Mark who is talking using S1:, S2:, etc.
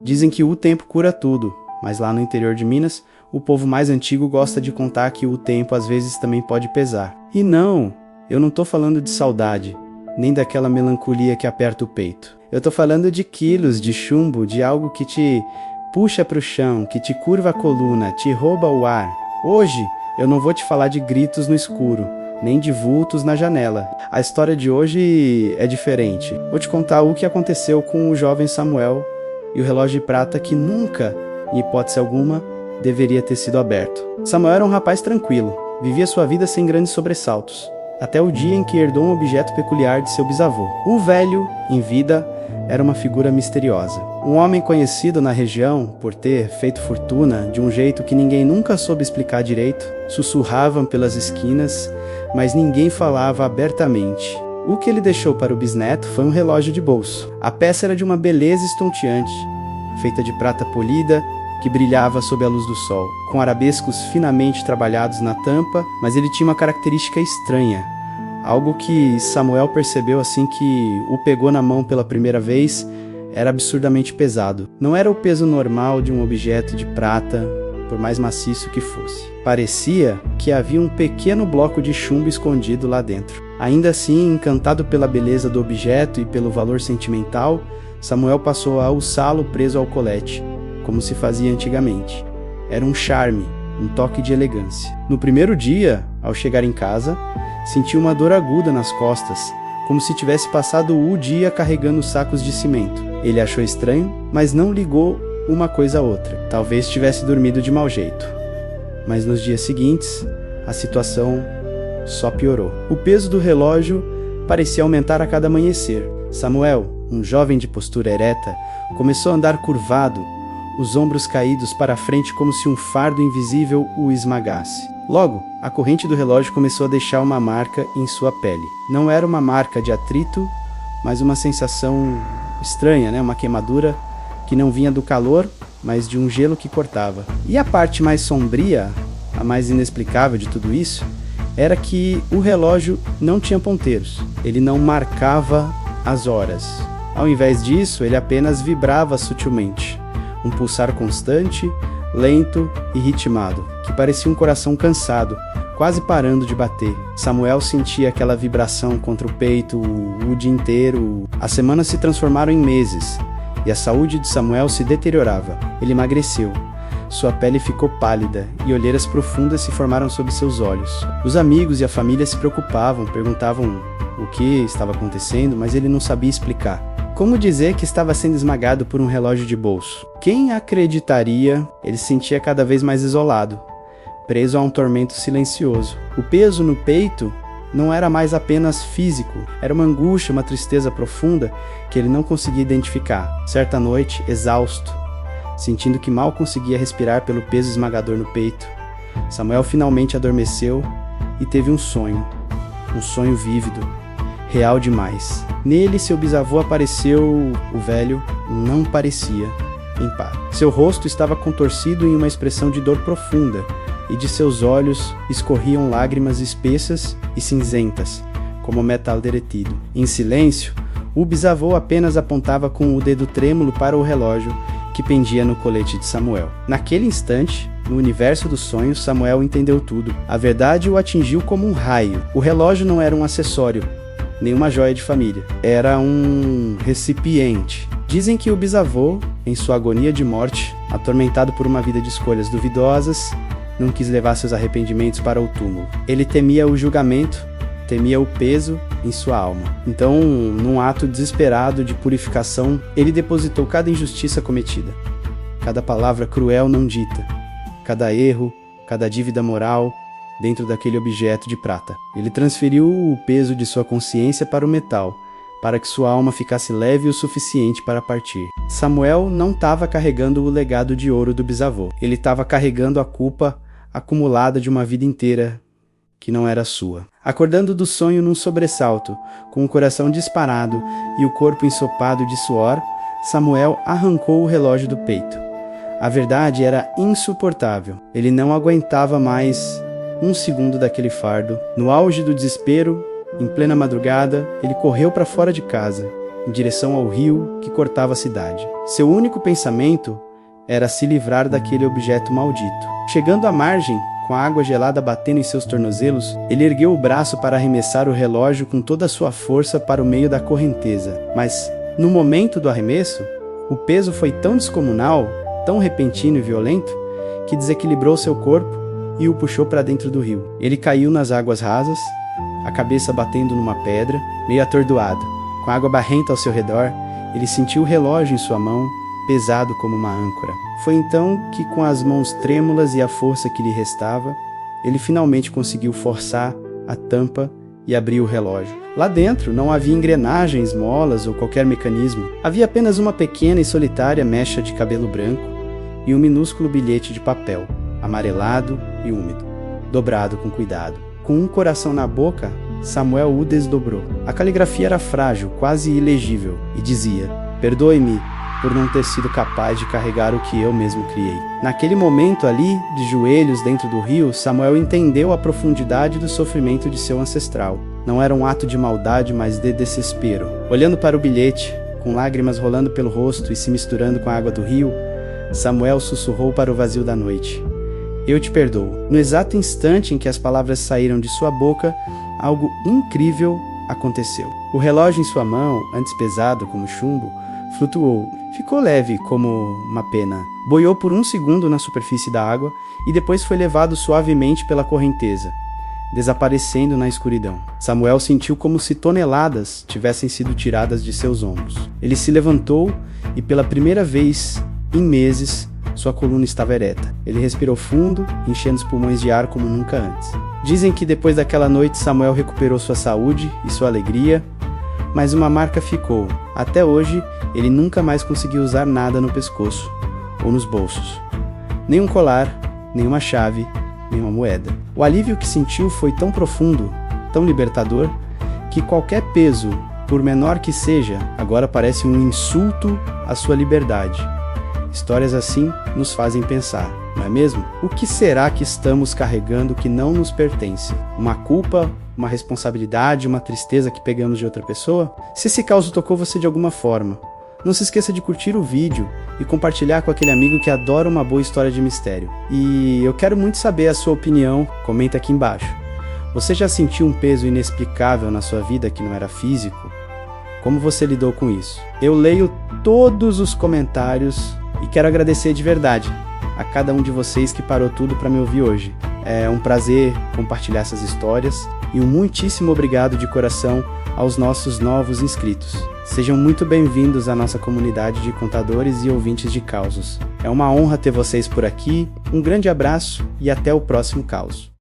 S1: Dizem que o tempo cura tudo, mas lá no interior de Minas, o povo mais antigo gosta de contar que o tempo às vezes também pode pesar. E não, eu não tô falando de saudade, nem daquela melancolia que aperta o peito. Eu tô falando de quilos de chumbo, de algo que te puxa pro chão, que te curva a coluna, te rouba o ar. Hoje, eu não vou te falar de gritos no escuro, nem de vultos na janela. A história de hoje é diferente. Vou te contar o que aconteceu com o jovem Samuel e o relógio de prata que nunca, em hipótese alguma, deveria ter sido aberto. Samuel era um rapaz tranquilo, vivia sua vida sem grandes sobressaltos, até o dia em que herdou um objeto peculiar de seu bisavô. O velho, em vida, era uma figura misteriosa. Um homem conhecido na região por ter feito fortuna de um jeito que ninguém nunca soube explicar direito. Sussurravam pelas esquinas, mas ninguém falava abertamente. O que ele deixou para o bisneto foi um relógio de bolso. A peça era de uma beleza estonteante, feita de prata polida, que brilhava sob a luz do sol, com arabescos finamente trabalhados na tampa, mas ele tinha uma característica estranha. Algo que Samuel percebeu assim que o pegou na mão pela primeira vez, era absurdamente pesado. Não era o peso normal de um objeto de prata, por mais maciço que fosse. Parecia que havia um pequeno bloco de chumbo escondido lá dentro. Ainda assim, encantado pela beleza do objeto e pelo valor sentimental, Samuel passou a alçá-lo preso ao colete, como se fazia antigamente. Era um charme, um toque de elegância. No primeiro dia, ao chegar em casa, sentiu uma dor aguda nas costas, como se tivesse passado o dia carregando sacos de cimento. Ele achou estranho, mas não ligou uma coisa a outra. Talvez tivesse dormido de mau jeito. Mas nos dias seguintes, a situação só piorou. O peso do relógio parecia aumentar a cada amanhecer. Samuel, um jovem de postura ereta, começou a andar curvado, os ombros caídos para a frente como se um fardo invisível o esmagasse. Logo, a corrente do relógio começou a deixar uma marca em sua pele. Não era uma marca de atrito, mas uma sensação estranha, uma queimadura que não vinha do calor, mas de um gelo que cortava. E a parte mais sombria, a mais inexplicável de tudo isso, era que o relógio não tinha ponteiros. Ele não marcava as horas. Ao invés disso, ele apenas vibrava sutilmente. Um pulsar constante, lento e ritmado, que parecia um coração cansado, quase parando de bater. Samuel sentia aquela vibração contra o peito o dia inteiro. As semanas se transformaram em meses, e a saúde de Samuel se deteriorava. Ele emagreceu. Sua pele ficou pálida, e olheiras profundas se formaram sob seus olhos. Os amigos e a família se preocupavam, perguntavam o que estava acontecendo, mas ele não sabia explicar. Como dizer que estava sendo esmagado por um relógio de bolso? Quem acreditaria? Ele se sentia cada vez mais isolado, preso a um tormento silencioso. O peso no peito não era mais apenas físico, era uma angústia, uma tristeza profunda que ele não conseguia identificar. Certa noite, exausto, sentindo que mal conseguia respirar pelo peso esmagador no peito, Samuel finalmente adormeceu e teve um sonho vívido, real demais. Nele, seu bisavô apareceu. O velho não parecia em paz. Seu rosto estava contorcido em uma expressão de dor profunda, e de seus olhos escorriam lágrimas espessas e cinzentas, como metal derretido. Em silêncio, o bisavô apenas apontava com o dedo trêmulo para o relógio que pendia no colete de Samuel. Naquele instante, no universo dos sonhos, Samuel entendeu tudo. A verdade o atingiu como um raio. O relógio não era um acessório, nenhuma joia de família. Era um recipiente. Dizem que o bisavô, em sua agonia de morte, atormentado por uma vida de escolhas duvidosas, não quis levar seus arrependimentos para o túmulo. Ele temia o julgamento, temia o peso em sua alma. Então, num ato desesperado de purificação, ele depositou cada injustiça cometida, cada palavra cruel não dita, cada erro, cada dívida moral, dentro daquele objeto de prata. Ele transferiu o peso de sua consciência para o metal, para que sua alma ficasse leve o suficiente para partir. Samuel não estava carregando o legado de ouro do bisavô. Ele estava carregando a culpa acumulada de uma vida inteira que não era sua. Acordando do sonho num sobressalto, com o coração disparado e o corpo ensopado de suor, Samuel arrancou o relógio do peito. A verdade era insuportável. Ele não aguentava mais um segundo daquele fardo. No auge do desespero, em plena madrugada, ele correu para fora de casa em direção ao rio que cortava a cidade. Seu único pensamento era se livrar daquele objeto maldito. Chegando à margem, com a água gelada batendo em seus tornozelos, ele ergueu o braço para arremessar o relógio com toda a sua força para o meio da correnteza. Mas, no momento do arremesso, o peso foi tão descomunal, tão repentino e violento, que desequilibrou seu corpo e o puxou para dentro do rio. Ele caiu nas águas rasas, a cabeça batendo numa pedra, meio atordoado. Com a água barrenta ao seu redor, ele sentiu o relógio em sua mão, pesado como uma âncora. Foi então que, com as mãos trêmulas e a força que lhe restava, ele finalmente conseguiu forçar a tampa e abrir o relógio. Lá dentro não havia engrenagens, molas ou qualquer mecanismo. Havia apenas uma pequena e solitária mecha de cabelo branco e um minúsculo bilhete de papel, amarelado e úmido, dobrado com cuidado. Com um coração na boca, Samuel o desdobrou. A caligrafia era frágil, quase ilegível, e dizia: "Perdoe-me por não ter sido capaz de carregar o que eu mesmo criei." Naquele momento ali, de joelhos dentro do rio, Samuel entendeu a profundidade do sofrimento de seu ancestral. Não era um ato de maldade, mas de desespero. Olhando para o bilhete, com lágrimas rolando pelo rosto e se misturando com a água do rio, Samuel sussurrou para o vazio da noite: "Eu te perdoo." No exato instante em que as palavras saíram de sua boca, algo incrível aconteceu. O relógio em sua mão, antes pesado como chumbo, flutuou. Ficou leve como uma pena. Boiou por um segundo na superfície da água e depois foi levado suavemente pela correnteza, desaparecendo na escuridão. Samuel sentiu como se toneladas tivessem sido tiradas de seus ombros. Ele se levantou e, pela primeira vez em meses, sua coluna estava ereta. Ele respirou fundo, enchendo os pulmões de ar como nunca antes. Dizem que depois daquela noite Samuel recuperou sua saúde e sua alegria, mas uma marca ficou. Até hoje, ele nunca mais conseguiu usar nada no pescoço ou nos bolsos. Nem um colar, nem uma chave, nem uma moeda. O alívio que sentiu foi tão profundo, tão libertador, que qualquer peso, por menor que seja, agora parece um insulto à sua liberdade. Histórias assim nos fazem pensar, não é mesmo? O que será que estamos carregando que não nos pertence? Uma culpa, uma responsabilidade, uma tristeza que pegamos de outra pessoa? Se esse caos tocou você de alguma forma, não se esqueça de curtir o vídeo e compartilhar com aquele amigo que adora uma boa história de mistério. E eu quero muito saber a sua opinião, comenta aqui embaixo. Você já sentiu um peso inexplicável na sua vida que não era físico? Como você lidou com isso? Eu leio todos os comentários e quero agradecer de verdade a cada um de vocês que parou tudo para me ouvir hoje. É um prazer compartilhar essas histórias e um muitíssimo obrigado de coração aos nossos novos inscritos. Sejam muito bem-vindos à nossa comunidade de contadores e ouvintes de causos. É uma honra ter vocês por aqui, um grande abraço e até o próximo caos.